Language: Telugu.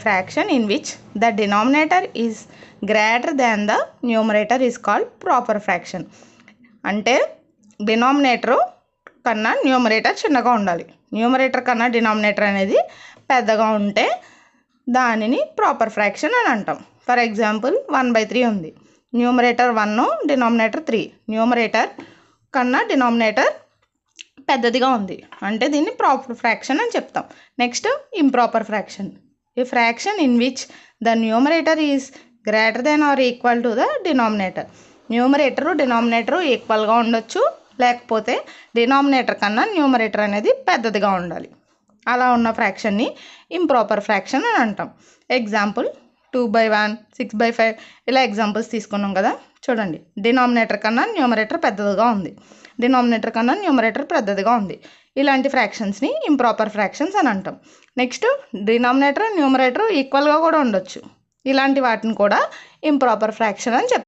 fraction in which the denominator is greater than the numerator is called proper fraction. అంటే డినామినేటర్ కన్నా న్యూమరేటర్ చిన్నగా ఉండాలి. న్యూమరేటర్ కన్నా డినామినేటర్ అనేది పెద్దగా ఉంటే దానిని ప్రాపర్ ఫ్రాక్షన్ అని అంటాం. ఫర్ ఎగ్జాంపుల్ 1/3 ఉంది. Numerator 1, denominator 3. న్యూమరేటర్ కన్నా డినామినేటర్ పెద్దదిగా ఉంది అంటే దీన్ని ప్రాపర్ ఫ్రాక్షన్ అని చెప్తాం. Next improper fraction. A fraction in which the numerator is greater than or equal to the denominator. Numerator denominator ఈక్వల్గా ఉండొచ్చు, లేకపోతే డినామినేటర్ కన్నా న్యూమరేటర్ అనేది పెద్దదిగా ఉండాలి. అలా ఉన్న ఫ్రాక్షన్ని ఇంప్రాపర్ ఫ్రాక్షన్ అని అంటాం. ఎగ్జాంపుల్ 2/1, 6/5 ఇలా ఎగ్జాంపుల్స్ తీసుకున్నాం కదా. చూడండి, డినామినేటర్ కన్నా న్యూమరేటర్ పెద్దదిగా ఉంది, డినామినేటర్ కన్నా న్యూమరేటర్ పెద్దదిగా ఉంది. ఇలాంటి ఫ్రాక్షన్స్ని ఇంప్రాపర్ ఫ్రాక్షన్స్ అని అంటాం. నెక్స్ట్ డినామినేటర్ న్యూమరేటర్ ఈక్వల్గా కూడా ఉండొచ్చు. ఇలాంటి వాటిని కూడా ఇంప్రాపర్ ఫ్రాక్షన్ అని చెప్తాం.